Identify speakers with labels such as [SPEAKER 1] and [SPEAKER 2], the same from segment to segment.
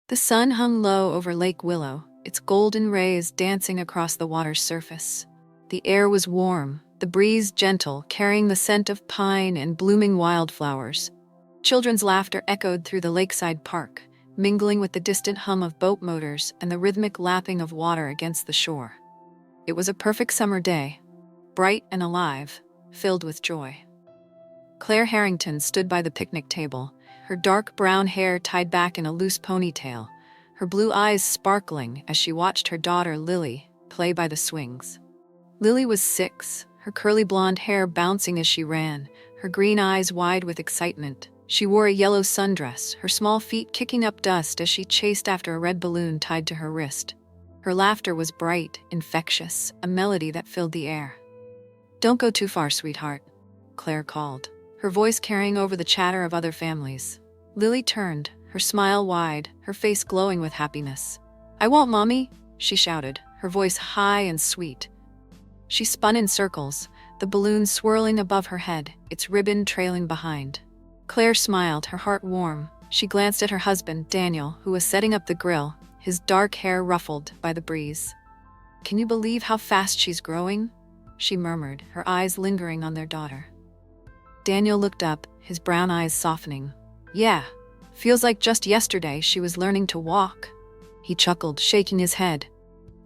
[SPEAKER 1] The sun hung low over Lake Willow, its golden rays dancing across the water's surface. The air was warm, the breeze gentle, carrying the scent of pine and blooming wildflowers. Children's laughter echoed through the lakeside park, mingling with the distant hum of boat motors and the rhythmic lapping of water against the shore. It was a perfect summer day, bright and alive, filled with joy. Claire Harrington stood by the picnic table, her dark brown hair tied back in a loose ponytail, her blue eyes sparkling as she watched her daughter Lily play by the swings. Lily was 6, her curly blonde hair bouncing as she ran, her green eyes wide with excitement. She wore a yellow sundress, her small feet kicking up dust as she chased after a red balloon tied to her wrist. Her laughter was bright, infectious, a melody that filled the air. "Don't go too far, sweetheart," Claire called, her voice carrying over the chatter of other families. Lily turned, her smile wide, her face glowing with happiness. "I won't, Mommy," she shouted, her voice high and sweet. She spun in circles, the balloon swirling above her head, its ribbon trailing behind. Claire smiled, her heart warm. She glanced at her husband, Daniel, who was setting up the grill, his dark hair ruffled by the breeze. "Can you believe how fast she's growing?" she murmured, her eyes lingering on their daughter. Daniel looked up, his brown eyes softening. "Yeah, feels like just yesterday she was learning to walk." He chuckled, shaking his head.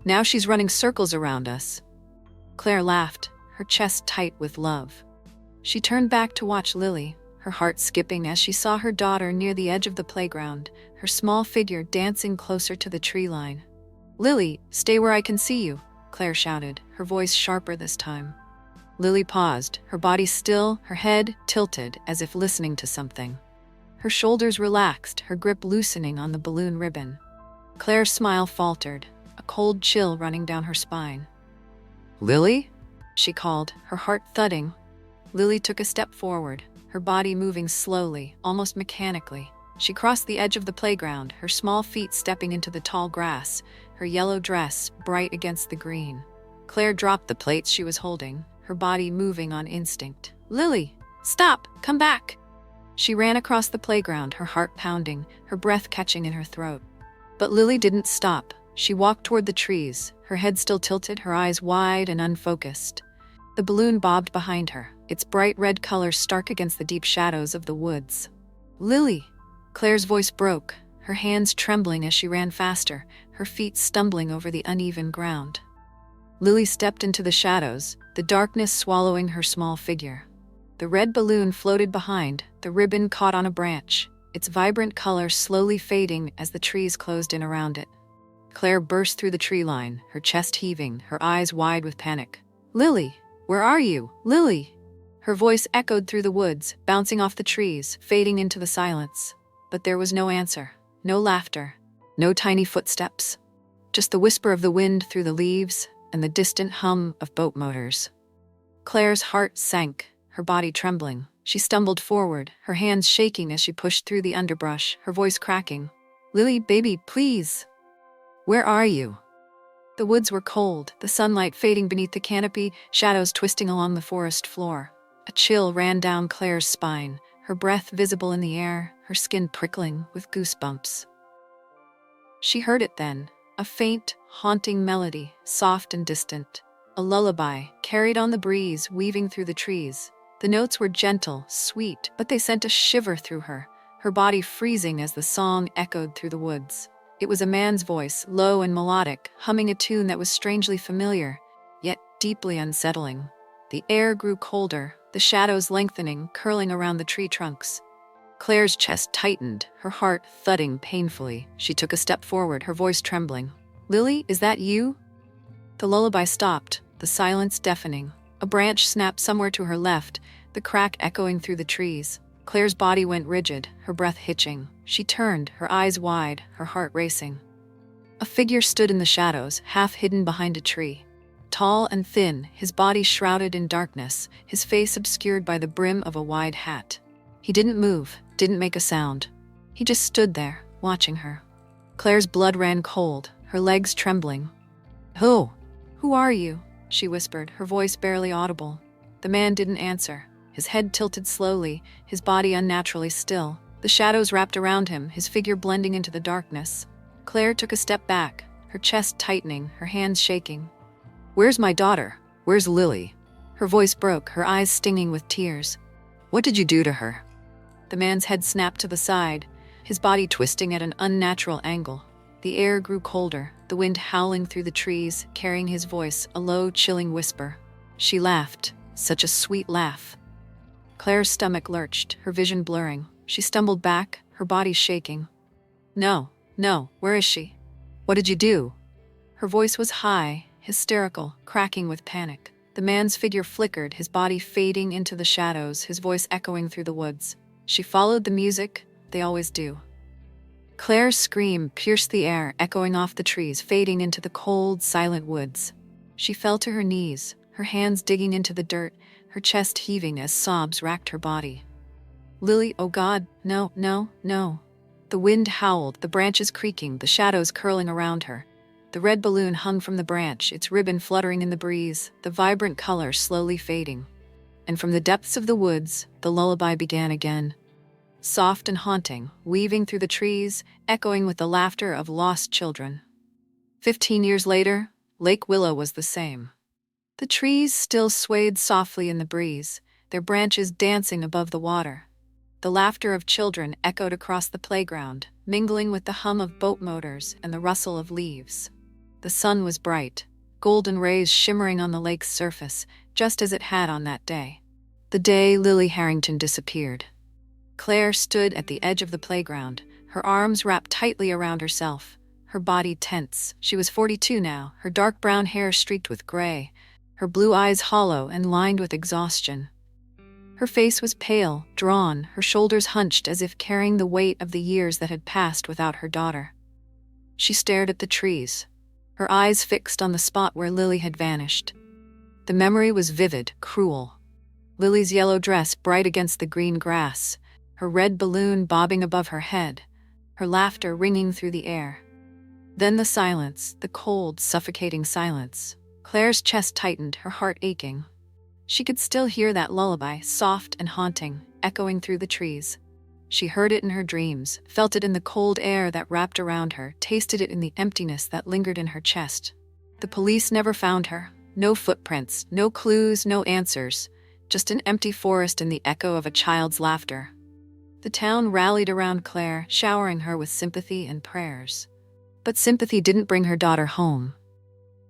[SPEAKER 1] "Now she's running circles around us." Claire laughed, her chest tight with love. She turned back to watch Lily, her heart skipping as she saw her daughter near the edge of the playground, her small figure dancing closer to the tree line. "Lily, stay where I can see you," Claire shouted, her voice sharper this time. Lily paused, her body still, her head tilted as if listening to something. Her shoulders relaxed, her grip loosening on the balloon ribbon. Claire's smile faltered, a cold chill running down her spine. "Lily?" she called, her heart thudding. Lily took a step forward, her body moving slowly, almost mechanically. She crossed the edge of the playground, her small feet stepping into the tall grass, her yellow dress bright against the green. Claire dropped the plates she was holding, her body moving on instinct. "Lily, stop! Come back!" She ran across the playground, her heart pounding, her breath catching in her throat. But Lily didn't stop. She walked toward the trees, her head still tilted, her eyes wide and unfocused. The balloon bobbed behind her, its bright red color stark against the deep shadows of the woods. "Lily!" Claire's voice broke, her hands trembling as she ran faster, her feet stumbling over the uneven ground. Lily stepped into the shadows, the darkness swallowing her small figure. The red balloon floated behind, the ribbon caught on a branch, its vibrant color slowly fading as the trees closed in around it. Claire burst through the tree line, her chest heaving, her eyes wide with panic. "Lily, where are you? Lily!" Her voice echoed through the woods, bouncing off the trees, fading into the silence. But there was no answer, no laughter, no tiny footsteps. Just the whisper of the wind through the leaves and the distant hum of boat motors. Claire's heart sank, her body trembling. She stumbled forward, her hands shaking as she pushed through the underbrush, her voice cracking. "Lily, baby, please! Where are you?" The woods were cold, the sunlight fading beneath the canopy, shadows twisting along the forest floor. A chill ran down Claire's spine, her breath visible in the air, her skin prickling with goosebumps. She heard it then, a faint, haunting melody, soft and distant. A lullaby, carried on the breeze, weaving through the trees. The notes were gentle, sweet, but they sent a shiver through her body freezing as the song echoed through the woods. It was a man's voice, low and melodic, humming a tune that was strangely familiar, yet deeply unsettling. The air grew colder, the shadows lengthening, curling around the tree trunks. Claire's chest tightened, her heart thudding painfully. She took a step forward, her voice trembling. "Lily, is that you?" The lullaby stopped, the silence deafening. A branch snapped somewhere to her left, the crack echoing through the trees. Claire's body went rigid, her breath hitching. She turned, her eyes wide, her heart racing. A figure stood in the shadows, half hidden behind a tree. Tall and thin, his body shrouded in darkness, his face obscured by the brim of a wide hat. He didn't move, didn't make a sound. He just stood there, watching her. Claire's blood ran cold, her legs trembling. Who are you?" she whispered, her voice barely audible. The man didn't answer. His head tilted slowly, his body unnaturally still. The shadows wrapped around him, his figure blending into the darkness. Claire took a step back, her chest tightening, her hands shaking. "Where's my daughter? Where's Lily?" Her voice broke, her eyes stinging with tears. "What did you do to her?" The man's head snapped to the side, his body twisting at an unnatural angle. The air grew colder, the wind howling through the trees, carrying his voice, a low, chilling whisper. She laughed, such a sweet laugh. Claire's stomach lurched, her vision blurring. She stumbled back, her body shaking. No, where is she? What did you do?" Her voice was high, hysterical, cracking with panic. The man's figure flickered, his body fading into the shadows, his voice echoing through the woods. She followed the music, they always do. Claire's scream pierced the air, echoing off the trees, fading into the cold, silent woods. She fell to her knees, her hands digging into the dirt, her chest heaving as sobs racked her body. "Lily, oh God, no." The wind howled, the branches creaking, the shadows curling around her. The red balloon hung from the branch, its ribbon fluttering in the breeze, the vibrant color slowly fading. And from the depths of the woods, the lullaby began again. Soft and haunting, weaving through the trees, echoing with the laughter of lost children. 15 years later, Lake Willow was the same. The trees still swayed softly in the breeze, their branches dancing above the water. The laughter of children echoed across the playground, mingling with the hum of boat motors and the rustle of leaves. The sun was bright, golden rays shimmering on the lake's surface, just as it had on that day. The day Lily Harrington disappeared. Claire stood at the edge of the playground, her arms wrapped tightly around herself, her body tense. She was 42 now, her dark brown hair streaked with gray, her blue eyes hollow and lined with exhaustion. Her face was pale, drawn, her shoulders hunched as if carrying the weight of the years that had passed without her daughter. She stared at the trees, her eyes fixed on the spot where Lily had vanished. The memory was vivid, cruel. Lily's yellow dress bright against the green grass, her red balloon bobbing above her head, her laughter ringing through the air. Then the silence, the cold, suffocating silence. Claire's chest tightened, her heart aching. She could still hear that lullaby, soft and haunting, echoing through the trees. She heard it in her dreams, felt it in the cold air that wrapped around her, tasted it in the emptiness that lingered in her chest. The police never found her. No footprints, no clues, no answers. Just an empty forest and the echo of a child's laughter. The town rallied around Claire, showering her with sympathy and prayers. But sympathy didn't bring her daughter home.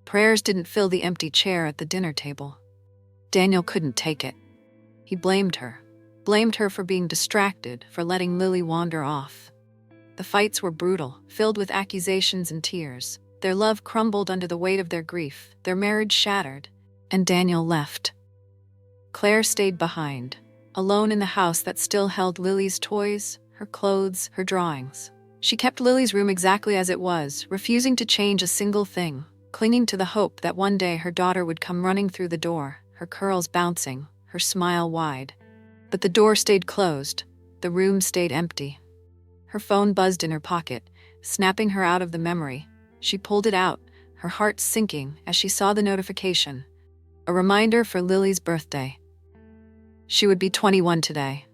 [SPEAKER 1] Prayers didn't fill the empty chair at the dinner table. Daniel couldn't take it. He blamed her for being distracted, for letting Lily wander off. The fights were brutal, filled with accusations and tears. Their love crumbled under the weight of their grief, their marriage shattered, and Daniel left. Claire stayed behind, alone in the house that still held Lily's toys, her clothes, her drawings. She kept Lily's room exactly as it was, refusing to change a single thing, clinging to the hope that one day her daughter would come running through the door, her curls bouncing, her smile wide. But the door stayed closed, the room stayed empty. Her phone buzzed in her pocket, snapping her out of the memory. She pulled it out, her heart sinking as she saw the notification. A reminder for Lily's birthday. She would be 21 today.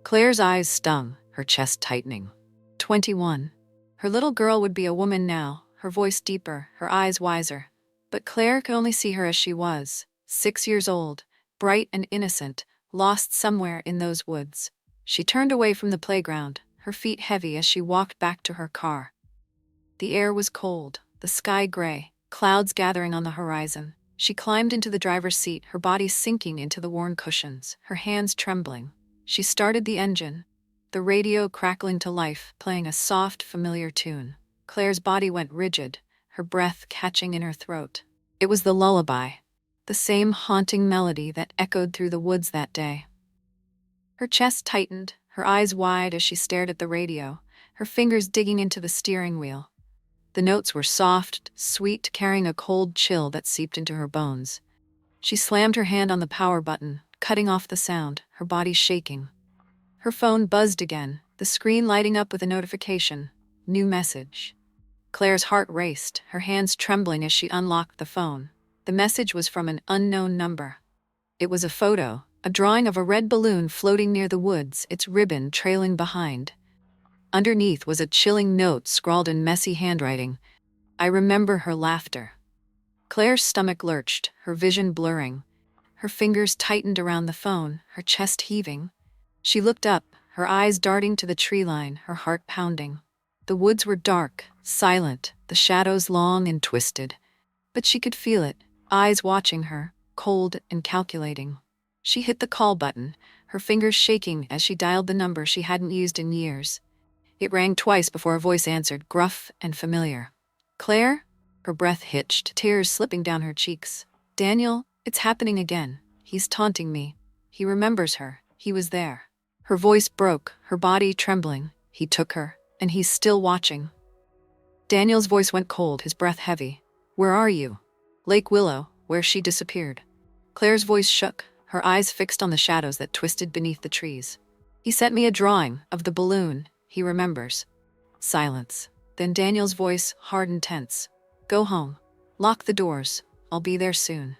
[SPEAKER 1] Claire's eyes stung, her chest tightening. 21. Her little girl would be a woman now, her voice deeper, her eyes wiser. But Claire could only see her as she was, 6 years old, bright and innocent, lost somewhere in those woods. She turned away from the playground, her feet heavy as she walked back to her car. The air was cold, the sky gray, clouds gathering on the horizon. She climbed into the driver's seat, her body sinking into the worn cushions, her hands trembling. She started the engine, the radio crackling to life, playing a soft, familiar tune. Claire's body went rigid, her breath catching in her throat. It was the lullaby, the same haunting melody that echoed through the woods that day. Her chest tightened, her eyes wide as she stared at the radio, her fingers digging into the steering wheel. The notes were soft, sweet, carrying a cold chill that seeped into her bones. She slammed her hand on the power button, cutting off the sound, her body shaking. Her phone buzzed again, the screen lighting up with a notification. New message. Claire's heart raced, her hands trembling as she unlocked the phone. The message was from an unknown number. It was a photo, A drawing of a red balloon floating near the woods, its ribbon trailing behind. Underneath was a chilling note scrawled in messy handwriting. I remember her laughter. Claire's stomach lurched, her vision blurring. Her fingers tightened around the phone, her chest heaving. She looked up, her eyes darting to the tree line, her heart pounding. The woods were dark, silent, the shadows long and twisted. But she could feel it, eyes watching her, cold and calculating. She hit the call button, her fingers shaking as she dialed the number she hadn't used in years. It rang twice before a voice answered, gruff and familiar. Claire? Her breath hitched, tears slipping down her cheeks. Daniel, it's happening again. He's taunting me. He remembers her. He was there. Her voice broke, her body trembling. He took her, and he's still watching. Daniel's voice went cold, his breath heavy. Where are you? Lake Willow, where she disappeared. Claire's voice shook, her eyes fixed on the shadows that twisted beneath the trees. He sent me a drawing of the balloon. He remembers. Silence. Then Daniel's voice, hard and tense. Go home. Lock the doors. I'll be there soon.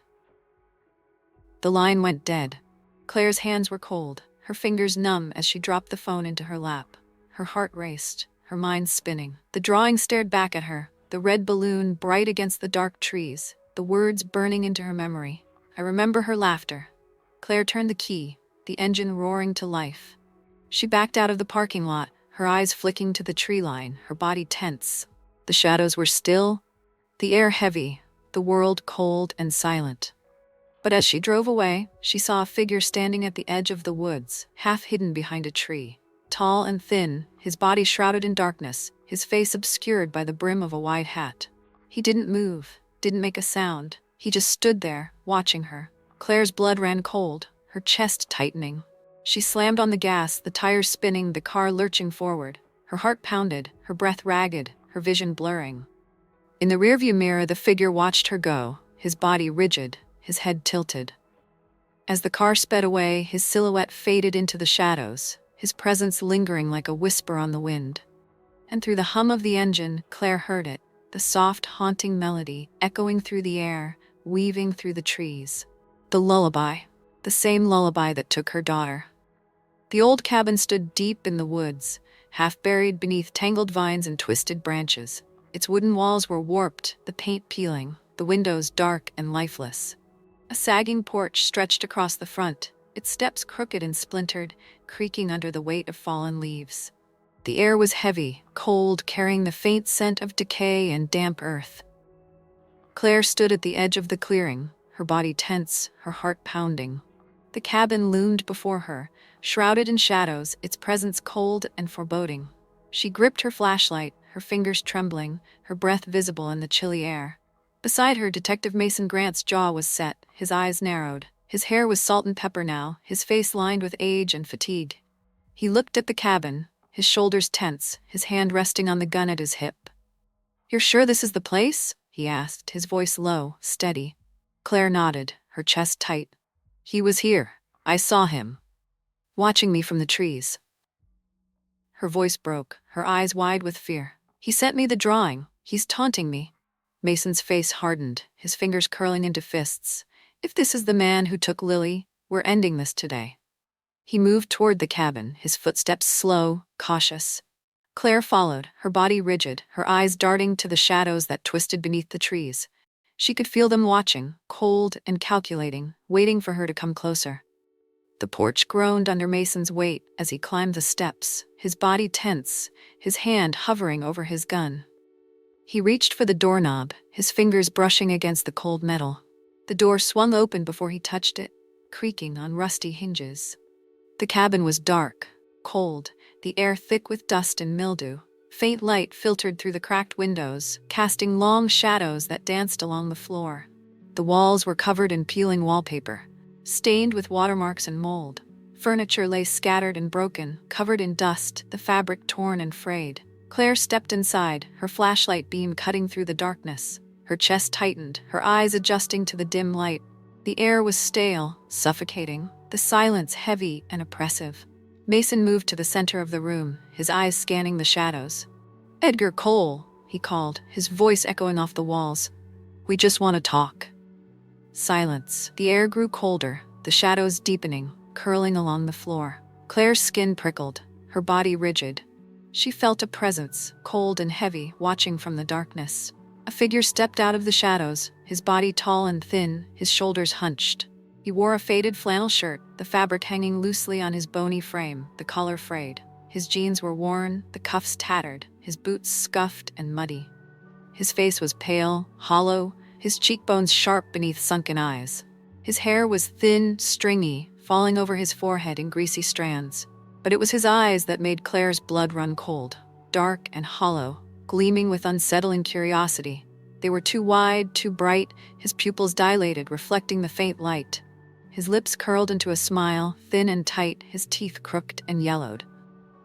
[SPEAKER 1] The line went dead. Claire's hands were cold, her fingers numb as she dropped the phone into her lap. Her heart raced, her mind spinning. The drawing stared back at her, the red balloon bright against the dark trees, the words burning into her memory. I remember her laughter. Claire turned the key, the engine roaring to life. She backed out of the parking lot, her eyes flicking to the tree line, her body tense. The shadows were still, the air heavy, the world cold and silent. But as she drove away, she saw a figure standing at the edge of the woods, half hidden behind a tree. Tall and thin, his body shrouded in darkness, his face obscured by the brim of a wide hat. He didn't move, didn't make a sound. He just stood there, watching her. Claire's blood ran cold, her chest tightening. She slammed on the gas, the tires spinning, the car lurching forward. Her heart pounded, her breath ragged, her vision blurring. In the rearview mirror, the figure watched her go, his body rigid, his head tilted. As the car sped away, his silhouette faded into the shadows, his presence lingering like a whisper on the wind. And through the hum of the engine, Claire heard it, the soft, haunting melody echoing through the air, weaving through the trees. The lullaby, the same lullaby that took her daughter. The old cabin stood deep in the woods, half buried beneath tangled vines and twisted branches. Its wooden walls were warped, the paint peeling, the windows dark and lifeless. A sagging porch stretched across the front, its steps crooked and splintered, creaking under the weight of fallen leaves. The air was heavy, cold, carrying the faint scent of decay and damp earth. Claire stood at the edge of the clearing, her body tense, her heart pounding. The cabin loomed before her, shrouded in shadows, its presence cold and foreboding. She gripped her flashlight, her fingers trembling, her breath visible in the chilly air. Beside her, Detective Mason Grant's jaw was set, his eyes narrowed. His hair was salt and pepper now, his face lined with age and fatigue. He looked at the cabin, his shoulders tense, his hand resting on the gun at his hip. "You're sure this is the place?" he asked, his voice low, steady. Claire nodded, her chest tight. "He was here. I saw him. Watching me from the trees." Her voice broke, her eyes wide with fear. "He sent me the drawing. He's taunting me." Mason's face hardened, his fingers curling into fists. "If this is the man who took Lily, we're ending this today." He moved toward the cabin, his footsteps slow, cautious. Claire followed, her body rigid, her eyes darting to the shadows that twisted beneath the trees. She could feel them watching, cold and calculating, waiting for her to come closer. The porch groaned under Mason's weight as he climbed the steps, his body tense, his hand hovering over his gun. He reached for the doorknob, his fingers brushing against the cold metal. The door swung open before he touched it, creaking on rusty hinges. The cabin was dark, cold, the air thick with dust and mildew. Faint light filtered through the cracked windows, casting long shadows that danced along the floor. The walls were covered in peeling wallpaper, stained with watermarks and mold. Furniture lay scattered and broken, covered in dust, the fabric torn and frayed. Claire stepped inside, her flashlight beam cutting through the darkness. Her chest tightened, her eyes adjusting to the dim light. The air was stale, suffocating, the silence heavy and oppressive. Mason moved to the center of the room, his eyes scanning the shadows. "Edgar Cole," he called, his voice echoing off the walls. "We just want to talk." Silence. The air grew colder, the shadows deepening, curling along the floor. Claire's skin prickled, her body rigid. She felt a presence, cold and heavy, watching from the darkness. A figure stepped out of the shadows, his body tall and thin, his shoulders hunched. He wore a faded flannel shirt, the fabric hanging loosely on his bony frame, the collar frayed. His jeans were worn, the cuffs tattered, his boots scuffed and muddy. His face was pale, hollow, his cheekbones sharp beneath sunken eyes. His hair was thin, stringy, falling over his forehead in greasy strands. But it was his eyes that made Claire's blood run cold, dark and hollow, gleaming with unsettling curiosity. They were too wide, too bright, his pupils dilated, reflecting the faint light. His lips curled into a smile, thin and tight, his teeth crooked and yellowed.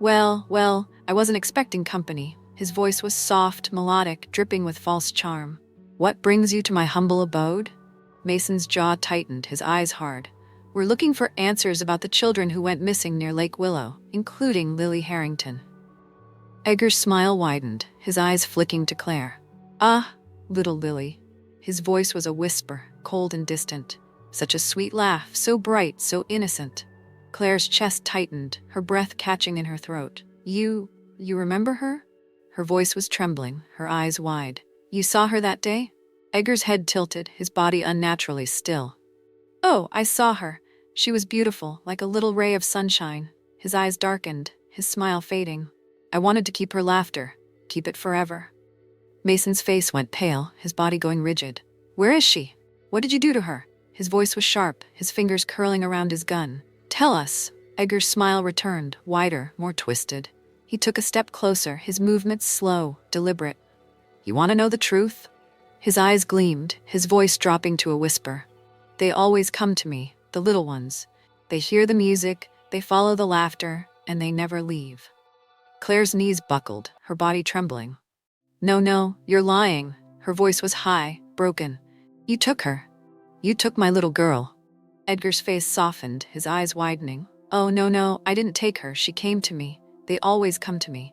[SPEAKER 1] Well, I wasn't expecting company." His voice was soft, melodic, dripping with false charm. "What brings you to my humble abode?" Mason's jaw tightened, his eyes hard. "We're looking for answers about the children who went missing near Lake Willow, including Lily Harrington." Edgar's smile widened, his eyes flicking to Claire. "Ah, little Lily." His voice was a whisper, cold and distant. Such a sweet laugh, so bright, so innocent. Claire's chest tightened, her breath catching in her throat. You remember her?" Her voice was trembling, her eyes wide. "You saw her that day?" Edgar's head tilted, his body unnaturally still. "Oh, I saw her. She was beautiful, like a little ray of sunshine." His eyes darkened, his smile fading. "I wanted to keep her laughter, keep it forever." Mason's face went pale, his body going rigid. "Where is she? What did you do to her?" His voice was sharp, his fingers curling around his gun. "Tell us." Edgar's smile returned, wider, more twisted. He took a step closer, his movements slow, deliberate. "You want to know the truth?" His eyes gleamed, his voice dropping to a whisper. "They always come to me, the little ones. They hear the music, they follow the laughter, and they never leave." Claire's knees buckled, her body trembling. No, you're lying." Her voice was high, broken. "You took her. You took my little girl." Edgar's face softened, his eyes widening. "Oh, no, I didn't take her. She came to me. They always come to me."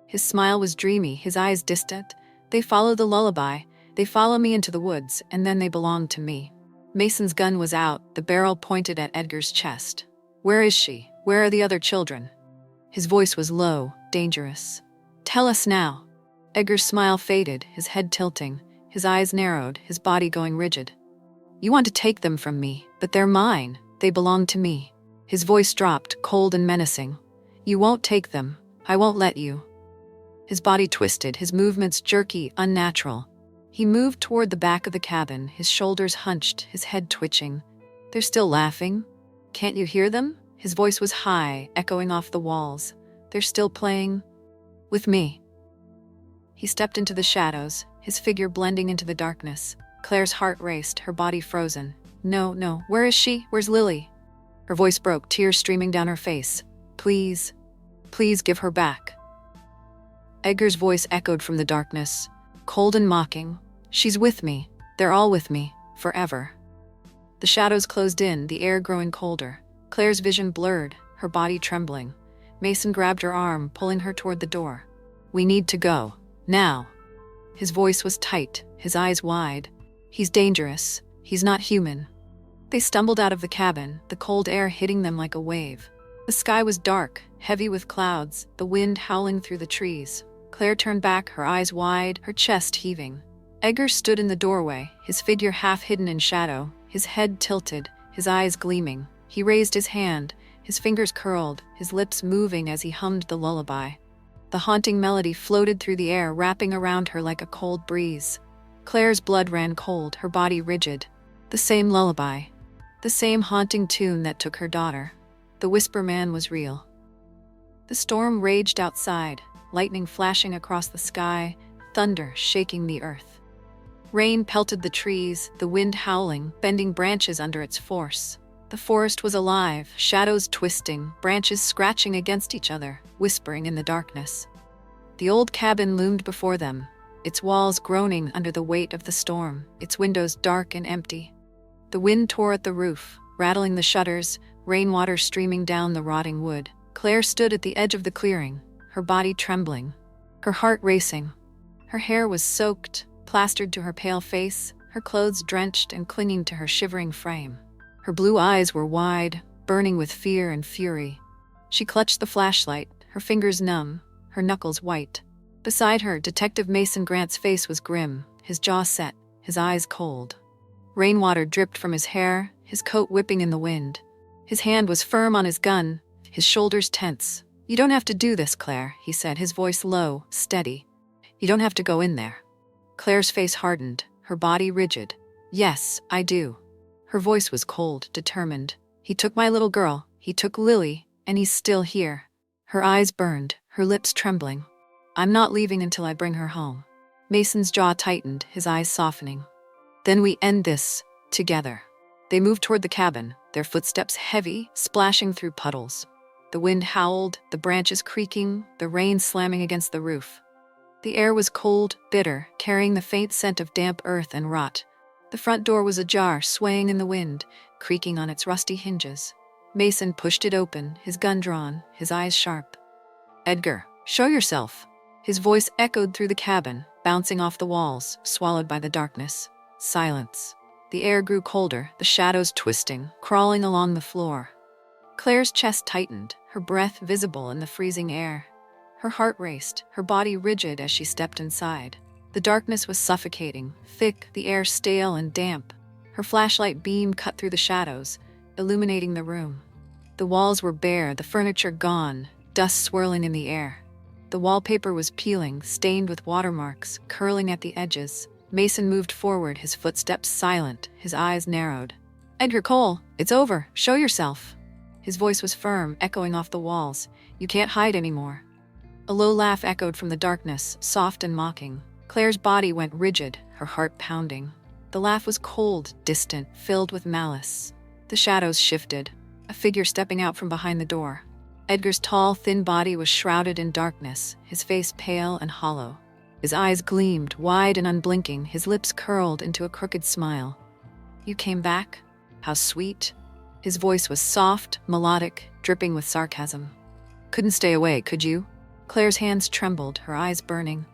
[SPEAKER 1] His smile was dreamy, his eyes distant. "They follow the lullaby. They follow me into the woods, and then they belong to me." Mason's gun was out, the barrel pointed at Edgar's chest. "Where is she? Where are the other children?" His voice was low, dangerous. "Tell us now." Edgar's smile faded, his head tilting, his eyes narrowed, his body going rigid. "You want to take them from me, but they're mine. They belong to me." His voice dropped, cold and menacing. "You won't take them. I won't let you." His body twisted, his movements jerky, unnatural. He moved toward the back of the cabin, his shoulders hunched, his head twitching. "They're still laughing. Can't you hear them?" His voice was high, echoing off the walls. "They're still playing with me." He stepped into the shadows, his figure blending into the darkness. Claire's heart raced, her body frozen. No, where is she? Where's Lily?" Her voice broke, tears streaming down her face. Please give her back." Edgar's voice echoed from the darkness, cold and mocking. "She's with me. They're all with me, forever." The shadows closed in, the air growing colder. Claire's vision blurred, her body trembling. Mason grabbed her arm, pulling her toward the door. "We need to go. Now." His voice was tight, his eyes wide. "He's dangerous. He's not human." They stumbled out of the cabin, the cold air hitting them like a wave. The sky was dark, heavy with clouds, the wind howling through the trees. Claire turned back, her eyes wide, her chest heaving. Edgar stood in the doorway, his figure half hidden in shadow, his head tilted, his eyes gleaming. He raised his hand, his fingers curled, his lips moving as he hummed the lullaby. The haunting melody floated through the air, wrapping around her like a cold breeze. Claire's blood ran cold, her body rigid. The same lullaby. The same haunting tune that took her daughter. The Whisper Man was real. The storm raged outside, lightning flashing across the sky, thunder shaking the earth. Rain pelted the trees, the wind howling, bending branches under its force. The forest was alive, shadows twisting, branches scratching against each other, whispering in the darkness. The old cabin loomed before them, its walls groaning under the weight of the storm, its windows dark and empty. The wind tore at the roof, rattling the shutters, rainwater streaming down the rotting wood. Claire stood at the edge of the clearing, her body trembling, her heart racing. Her hair was soaked, plastered to her pale face, her clothes drenched and clinging to her shivering frame. Her blue eyes were wide, burning with fear and fury. She clutched the flashlight, her fingers numb, her knuckles white. Beside her, Detective Mason Grant's face was grim, his jaw set, his eyes cold. Rainwater dripped from his hair, his coat whipping in the wind. His hand was firm on his gun, his shoulders tense. "You don't have to do this, Claire," he said, his voice low, steady. "You don't have to go in there." Claire's face hardened, her body rigid. "Yes, I do." Her voice was cold, determined. "He took my little girl, he took Lily, and he's still here." Her eyes burned, her lips trembling. "I'm not leaving until I bring her home." Mason's jaw tightened, his eyes softening. "Then we end this, together." They moved toward the cabin, their footsteps heavy, splashing through puddles. The wind howled, the branches creaking, the rain slamming against the roof. The air was cold, bitter, carrying the faint scent of damp earth and rot. The front door was ajar, swaying in the wind, creaking on its rusty hinges. Mason pushed it open, his gun drawn, his eyes sharp. "Edgar, show yourself." His voice echoed through the cabin, bouncing off the walls, swallowed by the darkness. Silence. The air grew colder, the shadows twisting, crawling along the floor. Claire's chest tightened, her breath visible in the freezing air. Her heart raced, her body rigid as she stepped inside. The darkness was suffocating, thick, the air stale and damp. Her flashlight beam cut through the shadows, illuminating the room. The walls were bare, the furniture gone, dust swirling in the air. The wallpaper was peeling, stained with watermarks, curling at the edges. Mason moved forward, his footsteps silent, his eyes narrowed. "Edgar Cole, it's over. Show yourself." His voice was firm, echoing off the walls. "You can't hide anymore." A low laugh echoed from the darkness, soft and mocking. Claire's body went rigid, her heart pounding. The laugh was cold, distant, filled with malice. The shadows shifted, a figure stepping out from behind the door. Edgar's tall, thin body was shrouded in darkness, his face pale and hollow. His eyes gleamed, wide and unblinking, his lips curled into a crooked smile. "You came back? How sweet." His voice was soft, melodic, dripping with sarcasm. "Couldn't stay away, could you?" Claire's hands trembled, her eyes burning.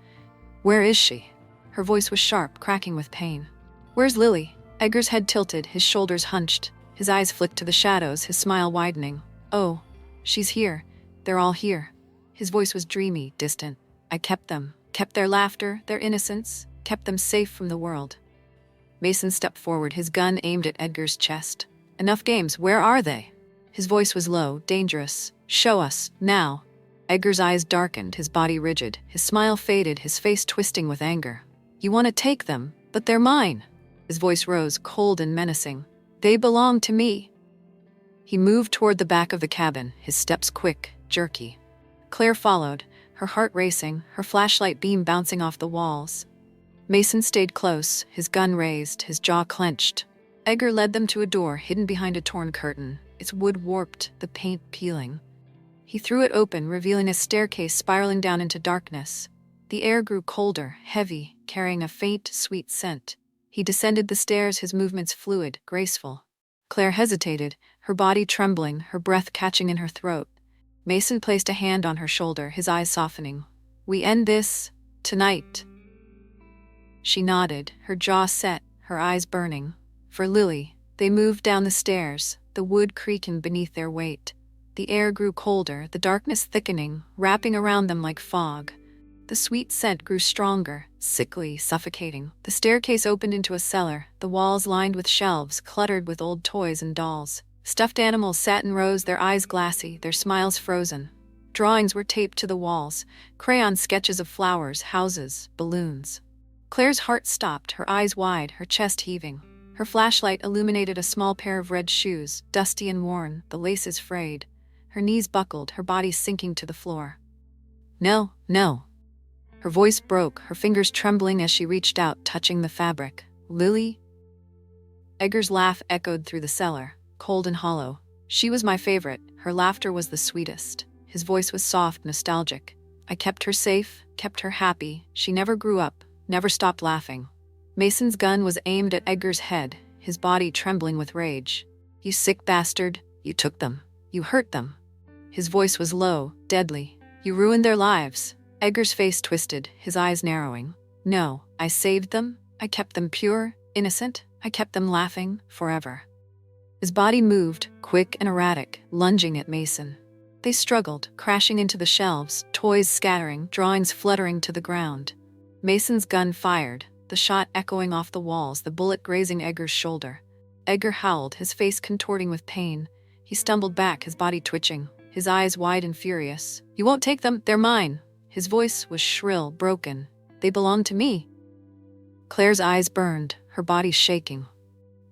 [SPEAKER 1] "Where is she?" Her voice was sharp, cracking with pain. "Where's Lily?" Edgar's head tilted, his shoulders hunched. His eyes flicked to the shadows, his smile widening. "Oh, she's here. They're all here." His voice was dreamy, distant. "I kept them. Kept their laughter, their innocence, kept them safe from the world." Mason stepped forward, his gun aimed at Edgar's chest. "Enough games, where are they?" His voice was low, dangerous. "Show us, now." Edgar's eyes darkened, his body rigid, his smile faded, his face twisting with anger. "You want to take them, but they're mine." His voice rose, cold and menacing. "They belong to me." He moved toward the back of the cabin, his steps quick, jerky. Claire followed, her heart racing, her flashlight beam bouncing off the walls. Mason stayed close, his gun raised, his jaw clenched. Edgar led them to a door hidden behind a torn curtain, its wood warped, the paint peeling. He threw it open, revealing a staircase spiraling down into darkness. The air grew colder, heavy, carrying a faint, sweet scent. He descended the stairs, his movements fluid, graceful. Claire hesitated, her body trembling, her breath catching in her throat. Mason placed a hand on her shoulder, his eyes softening. "We end this, tonight." She nodded, her jaw set, her eyes burning. For Lily, they moved down the stairs, the wood creaking beneath their weight. The air grew colder, the darkness thickening, wrapping around them like fog. The sweet scent grew stronger, sickly, suffocating. The staircase opened into a cellar, the walls lined with shelves, cluttered with old toys and dolls. Stuffed animals sat in rows, their eyes glassy, their smiles frozen. Drawings were taped to the walls, crayon sketches of flowers, houses, balloons. Claire's heart stopped, her eyes wide, her chest heaving. Her flashlight illuminated a small pair of red shoes, dusty and worn, the laces frayed. Her knees buckled, her body sinking to the floor. "No, no." Her voice broke, her fingers trembling as she reached out, touching the fabric. "Lily?" Edgar's laugh echoed through the cellar, cold and hollow. "She was my favorite. Her laughter was the sweetest." His voice was soft, nostalgic. "I kept her safe, kept her happy. She never grew up, never stopped laughing." Mason's gun was aimed at Edgar's head, his body trembling with rage. "You sick bastard, you took them. You hurt them." His voice was low, deadly. "You ruined their lives." Edgar's face twisted, his eyes narrowing. "No, I saved them. I kept them pure, innocent. I kept them laughing, forever." His body moved, quick and erratic, lunging at Mason. They struggled, crashing into the shelves, toys scattering, drawings fluttering to the ground. Mason's gun fired, the shot echoing off the walls, the bullet grazing Edgar's shoulder. Edgar howled, his face contorting with pain. He stumbled back, his body twitching, his eyes wide and furious. "You won't take them, they're mine." His voice was shrill, broken. "They belong to me." Claire's eyes burned, her body shaking.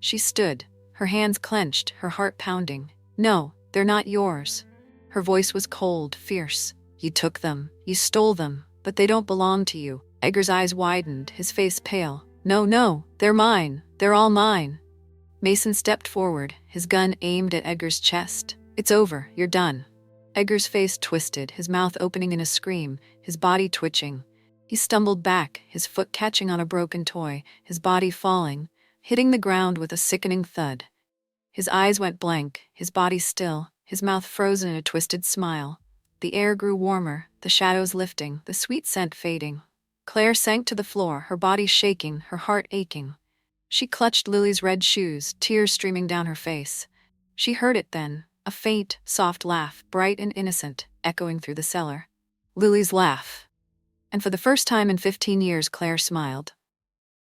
[SPEAKER 1] She stood, her hands clenched, her heart pounding. "No, they're not yours." Her voice was cold, fierce. "You took them, you stole them, but they don't belong to you." Edgar's eyes widened, his face pale. "No, no, they're mine. They're all mine." Mason stepped forward, his gun aimed at Edgar's chest. "It's over, you're done." Edgar's face twisted, his mouth opening in a scream, his body twitching. He stumbled back, his foot catching on a broken toy, his body falling, hitting the ground with a sickening thud. His eyes went blank, his body still, his mouth frozen in a twisted smile. The air grew warmer, the shadows lifting, the sweet scent fading. Claire sank to the floor, her body shaking, her heart aching. She clutched Lily's red shoes, tears streaming down her face. She heard it then, a faint, soft laugh, bright and innocent, echoing through the cellar. Lily's laugh. And for the first time in 15 years, Claire smiled.